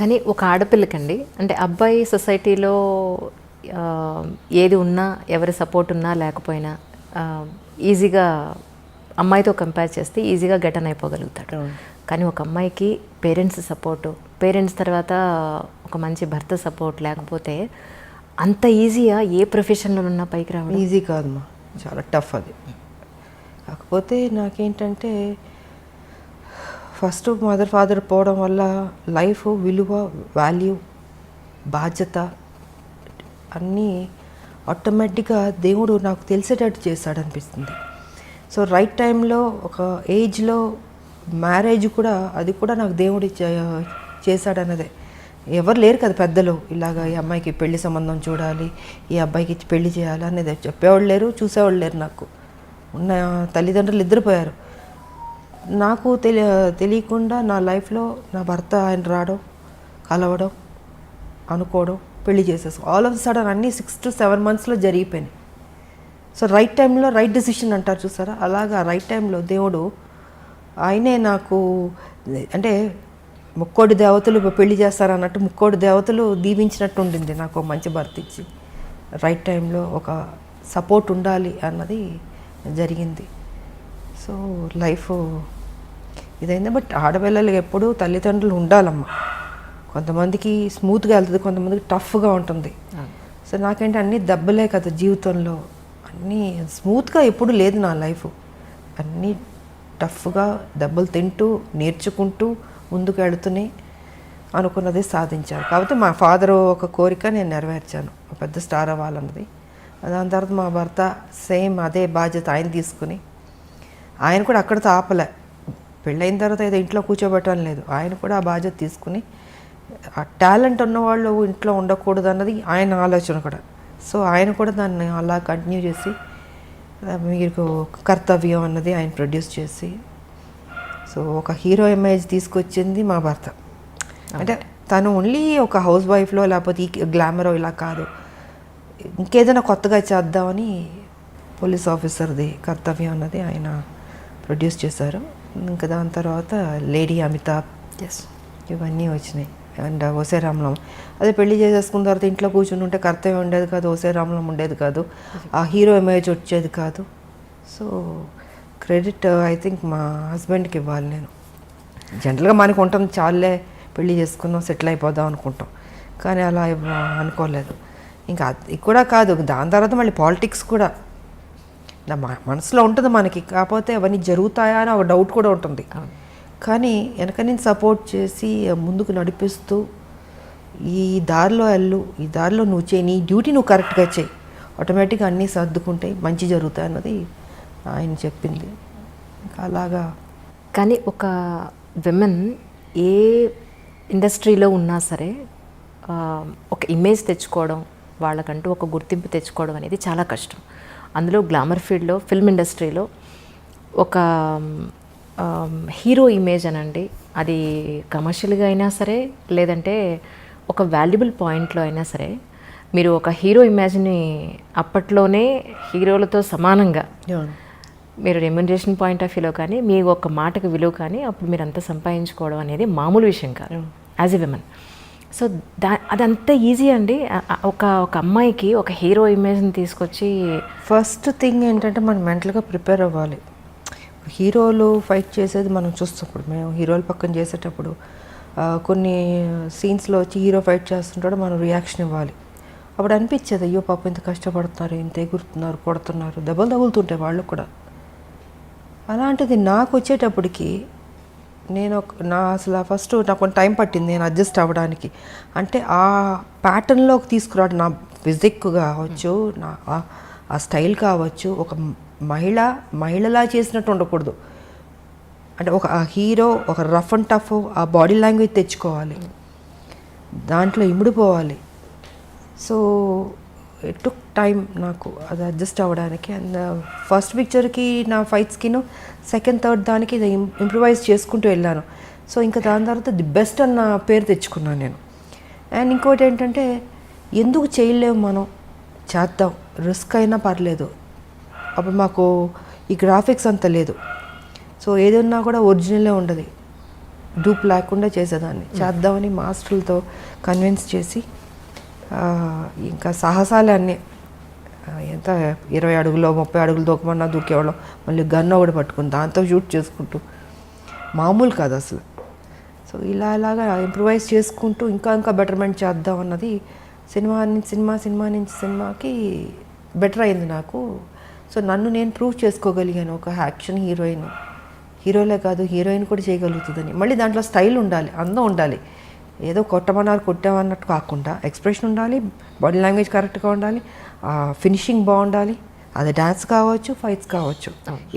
కానీ ఒక ఆడపిల్లకండి అంటే అబ్బాయి సొసైటీలో ఆ, ఏది ఉన్నా ఎవరి సపోర్ట్ ఉన్నా లేకపోయినా ఈజీగా అమ్మాయితో కంపేర్ చేస్తే ఈజీగా గెటన్ అయిపోగలుగుతాడు. కానీ ఒక అమ్మాయికి పేరెంట్స్ సపోర్టు, పేరెంట్స్ తర్వాత ఒక మంచి భర్త సపోర్ట్ లేకపోతే అంత ఈజీగా ఏ ప్రొఫెషన్లో ఉన్నా పైకి రావడం ఈజీ కాదమ్మా, చాలా టఫ్ అది. కాకపోతే నాకేంటంటే ఫస్ట్ మదర్ ఫాదర్ పోవడం వల్ల లైఫ్ విలువ, వాల్యూ, బాధ్యత అన్నీ ఆటోమేటిక్గా దేవుడు నాకు తెలిసేటట్టు చేశాడనిపిస్తుంది. సో రైట్ టైంలో ఒక ఏజ్లో మ్యారేజ్ కూడా అది కూడా నాకు దేవుడు చేశాడన్నదే. ఎవరు లేరు కదా పెద్దలు, ఇలాగ ఈ అమ్మాయికి పెళ్లి సంబంధం చూడాలి, ఈ అబ్బాయికి పెళ్లి చేయాలి అనేది చెప్పేవాళ్ళు లేరు, చూసేవాళ్ళు లేరు. నాకు ఉన్న తల్లిదండ్రులు ఇద్దరు పోయారు. నాకు తెలియకుండా నా లైఫ్లో నా భర్త ఆయన రావడం, కలవడం, అనుకోవడం, పెళ్లి చేసేసుకో ఆల్ ఆఫ్ సడన్ అన్నీ 6 to 7 monthsలో జరిగిపోయినాయి. సో రైట్ టైంలో రైట్ డెసిషన్ అంటారు చూసారా, అలాగా రైట్ టైంలో దేవుడు ఆయనే నాకు అంటే ముక్కోడి దేవతలు పెళ్లి చేస్తారన్నట్టు ముక్కోడి దేవతలు దీవించినట్టు ఉండింది నాకు మంచి భర్త ఇచ్చి. రైట్ టైంలో ఒక సపోర్ట్ ఉండాలి అన్నది జరిగింది. సో లైఫ్ ఇదైంది. బట్ ఆడపిల్లలకి ఎప్పుడూ తల్లిదండ్రులు ఉండాలమ్మా. కొంతమందికి స్మూత్గా వెళ్తుంది, కొంతమందికి టఫ్గా ఉంటుంది. సో నాకేంటి అన్నీ దెబ్బలే కదా జీవితంలో, అన్నీ స్మూత్గా ఎప్పుడు లేదు నా లైఫ్. అన్నీ టఫ్గా దెబ్బలు తింటూ నేర్చుకుంటూ ముందుకు వెళుతూనే అనుకున్నది సాధించాను. కాబట్టి మా ఫాదర్ ఒక కోరిక నేను నెరవేర్చాను, పెద్ద స్టార్ అవ్వాలన్నది. దాని తర్వాత మా భర్త సేమ్ అదే బాధ్యత ఆయన తీసుకుని, ఆయన కూడా అక్కడితో ఆపలే. పెళ్ళైన తర్వాత ఏదో ఇంట్లో కూర్చోబెట్టడం లేదు, ఆయన కూడా ఆ బాధ్యత తీసుకుని ఆ టాలెంట్ ఉన్నవాళ్ళు ఇంట్లో ఉండకూడదు అన్నది ఆయన ఆలోచన కూడా. సో ఆయన కూడా దాన్ని అలా కంటిన్యూ చేసి మీకు కర్తవ్యం అన్నది ఆయన ప్రొడ్యూస్ చేసి, సో ఒక హీరో ఇమేజ్ తీసుకొచ్చింది మా భర్త. అంటే తను ఓన్లీ ఒక హౌస్ వైఫ్లో లేకపోతే ఈ గ్లామరో ఇలా కాదు, ఇంకేదైనా కొత్తగా చేద్దామని పోలీస్ ఆఫీసర్ది కర్తవ్యం అన్నది ఆయన ప్రొడ్యూస్ చేశారు. ఇంకా దాని తర్వాత లేడీ అమితాబ్ ఇవన్నీ వచ్చినాయి. అండ్ ఓసే రామలం అదే పెళ్లి చేసేసుకున్న తర్వాత ఇంట్లో కూర్చుని ఉంటే కర్తవ్యం ఉండేది కాదు, ఓసే రామలం ఉండేది కాదు, ఆ హీరో ఇమేజ్ వచ్చేది కాదు. సో క్రెడిట్ ఐ థింక్ మా హస్బెండ్కి ఇవ్వాలి. నేను జనరల్గా మనకు ఉంటుంది చాలే పెళ్లి చేసుకున్నాం సెటిల్ అయిపోదాం అనుకుంటాం, కానీ అలా అనుకోలేదు. ఇంకా అది కూడా కాదు, దాని తర్వాత మళ్ళీ పాలిటిక్స్ కూడా నా మనసులో ఉంటుంది మనకి, కాకపోతే అవన్నీ జరుగుతాయా అని ఒక డౌట్ కూడా ఉంటుంది. కానీ వెనక నేను సపోర్ట్ చేసి ముందుకు నడిపిస్తూ ఈ దారిలో వెళ్ళు, ఈ దారిలో నువ్వు చేయి, నీ డ్యూటీ నువ్వు కరెక్ట్గా చేయి, ఆటోమేటిక్గా అన్నీ సర్దుకుంటాయి, మంచి జరుగుతాయి అన్నది ఆయన చెప్పింది. ఇంకా అలాగా. కానీ ఒక విమెన్ ఏ ఇండస్ట్రీలో ఉన్నా సరే ఒక ఇమేజ్ తెచ్చుకోవడం, వాళ్ళకంటూ ఒక గుర్తింపు తెచ్చుకోవడం అనేది చాలా కష్టం. అందులో గ్లామర్ ఫీల్డ్లో, ఫిల్మ్ ఇండస్ట్రీలో ఒక హీరో ఇమేజ్ అనండి, అది కమర్షియల్గా అయినా సరే లేదంటే ఒక వాల్యుబుల్ పాయింట్లో అయినా సరే, మీరు ఒక హీరో ఇమేజ్ని అప్పట్లోనే హీరోలతో సమానంగా మీరు రెమ్యునరేషన్ పాయింట్ ఆఫ్ వ్యూలో కానీ మీ ఒక మాటకు విలువ కానీ అప్పుడు మీరు అంతా సంపాదించుకోవడం అనేది మామూలు విషయం కాదు యాజ్ ఎ విమెన్. సో అదంతా ఈజీ అండి. ఒక అమ్మాయికి ఒక హీరో ఇమేజ్ని తీసుకొచ్చి ఫస్ట్ థింగ్ ఏంటంటే మనం మెంటల్గా ప్రిపేర్ అవ్వాలి. హీరోలు ఫైట్ చేసేది మనం చూస్తాం. ఇప్పుడు మేము హీరోలు పక్కన చేసేటప్పుడు కొన్ని సీన్స్లో వచ్చి హీరో ఫైట్ చేస్తుంటాడు, మనం రియాక్షన్ ఇవ్వాలి. అప్పుడు అనిపించేది అయ్యో పాపం ఇంత కష్టపడుతున్నారు, ఇంత ఎగురుతున్నారు, కొడుతున్నారు, దెబ్బలు తగులుతుంటాయి వాళ్ళు కూడా. అలాంటిది నాకు వచ్చేటప్పటికి నేను అసలు ఫస్ట్ నాకు కొంచెం టైం పట్టింది నేను అడ్జస్ట్ అవ్వడానికి. అంటే ఆ ప్యాటర్న్లోకి తీసుకురావడం, నా ఫిజిక్ కావచ్చు, నా ఆ స్టైల్ కావచ్చు, ఒక మహిళలా చేసినట్టు ఉండకూడదు. అంటే ఒక హీరో ఒక రఫ్ అండ్ టఫ్ ఆ బాడీ లాంగ్వేజ్ తెచ్చుకోవాలి, దాంట్లో ఇమిడిపోవాలి. సో ఇట్ టుక్ టైం నాకు అది అడ్జస్ట్ అవ్వడానికి. అండ్ ఫస్ట్ పిక్చర్కి నా ఫైట్స్కిను సెకండ్ థర్డ్ దానికి ఇంప్రూవైజ్ చేసుకుంటూ వెళ్ళాను. సో ఇంకా దాని తర్వాత ది బెస్ట్ అన్న పేరు తెచ్చుకున్నాను నేను. అండ్ ఇంకోటి ఏంటంటే ఎందుకు చేయలేము, మనం చేద్దాం, రిస్క్ అయినా పర్లేదు. అప్పుడు మాకు ఈ గ్రాఫిక్స్ అంత లేదు, సో ఏదన్నా కూడా ఒరిజినలే ఉండదు. డూప్ లేకుండా చేసేదాన్ని. చేద్దామని మాస్టర్లతో కన్విన్స్ చేసి ఇంకా సాహసాలే అన్నీ. ఎంత 20 అడుగులో 30 అడుగులు దూకమన్నా దూకేవాళ్ళం. మళ్ళీ గన్ ఒకటి పట్టుకుని దాంతో షూట్ చేసుకుంటూ మామూలు కాదు అసలు. సో ఇలాగా ఇంప్రూవైజ్ చేసుకుంటూ ఇంకా బెటర్మెంట్ చేద్దాం అన్నది సినిమా నుంచి సినిమాకి బెటర్ అయింది నాకు. సో నన్ను నేను ప్రూవ్ చేసుకోగలిగాను. ఒక యాక్షన్ హీరోలే కాదు హీరోయిన్ కూడా చేయగలుగుతుందని. మళ్ళీ దాంట్లో స్టైల్ ఉండాలి, అందం ఉండాలి. ఏదో కొట్టామన్నట్టు కాకుండా ఎక్స్ప్రెషన్ ఉండాలి, బాడీ లాంగ్వేజ్ కరెక్ట్గా ఉండాలి, ఫినిషింగ్ బాగుండాలి. అది డ్యాన్స్ కావచ్చు, ఫైట్స్ కావచ్చు,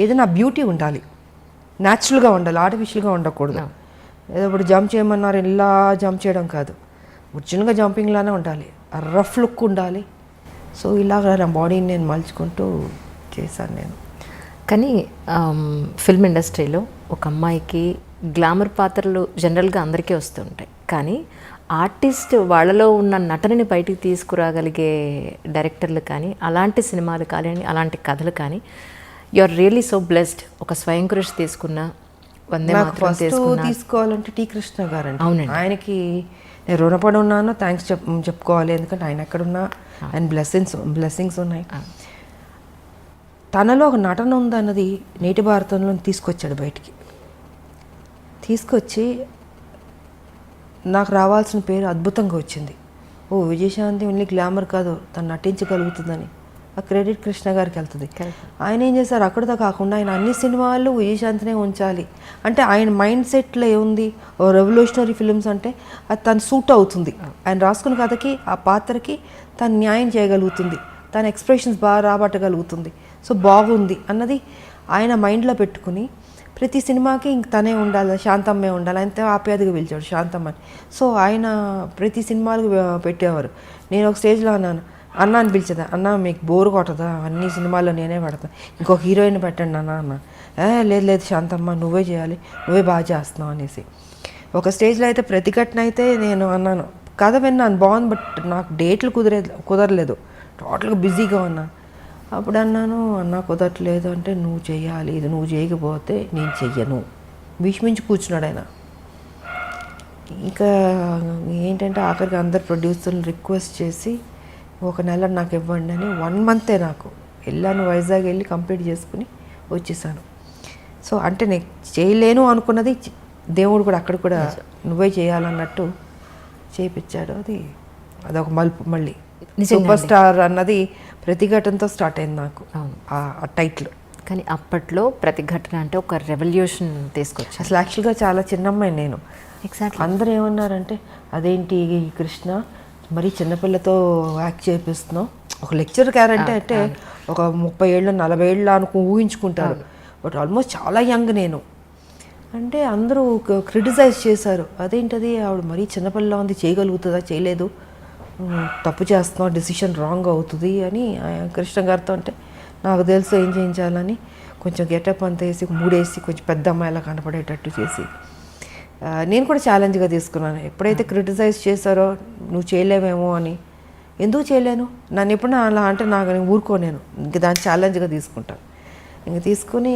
ఏదైనా బ్యూటీ ఉండాలి, న్యాచురల్గా ఉండాలి, ఆర్టిఫిషియల్గా ఉండకూడదు. ఏదో ఇప్పుడు జంప్ చేయమన్నారు ఇలా జంప్ చేయడం కాదు, ఒరిజినల్గా జంపింగ్లానే ఉండాలి, రఫ్ లుక్ ఉండాలి. సో ఇలాగ నా బాడీని నేను మలుచుకుంటూ చేశాను నేను. కానీ ఫిల్మ్ ఇండస్ట్రీలో ఒక అమ్మాయికి గ్లామర్ పాత్రలు జనరల్గా అందరికీ వస్తుంటాయి. కానీ ఆర్టిస్ట్ వాళ్ళలో ఉన్న నటనని బయటికి తీసుకురాగలిగే డైరెక్టర్లు కానీ, అలాంటి సినిమాలు కానీ, అలాంటి కథలు కానీ, you are really so blessed. ఒక స్వయం కృషి తీసుకున్న, వందే మాతరం తీసుకోవాలంటే టి కృష్ణ గారు అండి. అవునండి. ఆయనకి నేను రుణపడి ఉన్నాను, థ్యాంక్స్ చెప్పుకోవాలి. ఎందుకంటే ఆయన ఎక్కడున్నా ఆయన బ్లెస్సింగ్స్ ఉన్నాయి. తనలో ఒక నటన ఉందన్నది నేటి భారతంలో తీసుకొచ్చాడు బయటికి. తీసుకొచ్చి నాకు రావాల్సిన పేరు అద్భుతంగా వచ్చింది. ఓ విజయశాంతి ఓన్లీ గ్లామర్ కాదు, తను నటించగలుగుతుందని ఆ క్రెడిట్ కృష్ణ గారికి వెళ్తుంది. ఆయన ఏం చేశారు, అక్కడితో కాకుండా ఆయన అన్ని సినిమాల్లో విజయశాంతినే ఉంచాలి అంటే ఆయన మైండ్ సెట్లో ఏముంది, ఓ రెవల్యూషనరీ ఫిల్మ్స్ అంటే అది తను సూట్ అవుతుంది, ఆయన రాసుకున్న కథకి ఆ పాత్రకి తను న్యాయం చేయగలుగుతుంది, తన ఎక్స్ప్రెషన్స్ బాగా రాబట్టగలుగుతుంది, సో బాగుంది అన్నది ఆయన మైండ్లో పెట్టుకుని ప్రతి సినిమాకి ఇంక తనే ఉండాలి, శాంతమ్మే ఉండాలి. ఆయనతో ఆప్యాయతగా పిలిచాడు శాంతమ్మ అని. సో ఆయన ప్రతి సినిమాలకు పెట్టేవారు. నేను ఒక స్టేజ్లో అన్న అని పిలిచేదా, అన్న మీకు బోరు కొట్టదా, అన్ని సినిమాల్లో నేనే పెడతాను, ఇంకొక హీరోయిన్ పెట్టండి అన్న. లేదు శాంతమ్మ నువ్వే చేయాలి, నువ్వే బాగా చేస్తున్నావు అనేసి. ఒక స్టేజ్లో అయితే ప్రతిఘటన అయితే నేను అన్నాను, కథ విన్నాను బాగుంది, బట్ నాకు డేట్లు కుదరలేదు, టోటల్గా బిజీగా ఉన్నాను. అప్పుడు అన్నాను, అన్న కుదరట్లేదు అంటే, నువ్వు చెయ్యాలి, ఇది నువ్వు చేయకపోతే నేను చెయ్యను, భీష్మించి కూర్చున్నాడు ఆయన. ఇంకా ఏంటంటే ఆఖరికి అందరు ప్రొడ్యూసర్లు రిక్వెస్ట్ చేసి ఒక నెల నాకు ఇవ్వండి అని 1 month నాకు వెళ్ళాను. వైజాగ్ వెళ్ళి కంప్లీట్ చేసుకుని వచ్చేసాను. సో అంటే నేను చేయలేను అనుకున్నది దేవుడు కూడా అక్కడ కూడా నువ్వే చేయాలన్నట్టు చేయించాడు. అదొక మలుపు. మళ్ళీ సూపర్ స్టార్ అన్నది ప్రతిఘటనతో స్టార్ట్ అయింది నాకు ఆ టైటిల్. కానీ అప్పట్లో ప్రతిఘటన అంటే ఒక రెవల్యూషన్ తీసుకొచ్చి, అసలు యాక్చువల్గా చాలా చిన్నమ్మాయి నేను. ఎగ్జాక్ట్లీ. అందరూ ఏమన్నారంటే, అదేంటి కృష్ణ మరీ చిన్నపిల్లతో యాక్ట్ చేపిస్తున్నావు, ఒక లెక్చర్ క్యారెక్టర్ అంటే ఒక 30 ఏళ్ళు 40 ఏళ్ళు ఊహించుకుంటారు, బట్ ఆల్మోస్ట్ చాలా యంగ్ నేను అంటే అందరూ క్రిటిసైజ్ చేశారు. అదేంటది ఆవిడ మరీ చిన్నపిల్ల ఉంది, చేయగలుగుతుందా, చేయలేదు, తప్పు చేస్తున్నావు, డెసిషన్ రాంగ్ అవుతుంది అని కృష్ణ గారితో. అంటే నాకు తెలుసు ఏం చేయించాలని కొంచెం గెటప్ అంతా వేసి మూడేసి కొంచెం పెద్ద అమ్మాయిలా కనపడేటట్టు చేసి నేను కూడా ఛాలెంజ్గా తీసుకున్నాను. ఎప్పుడైతే క్రిటిసైజ్ చేశారో నువ్వు చేయలేవేమో అని, ఎందుకు చేయలేను, నన్ను ఎప్పుడైనా అలా అంటే నాకు ఊరుకోనేను, ఇంక దాన్ని ఛాలెంజ్గా తీసుకుంటాను. ఇంక తీసుకుని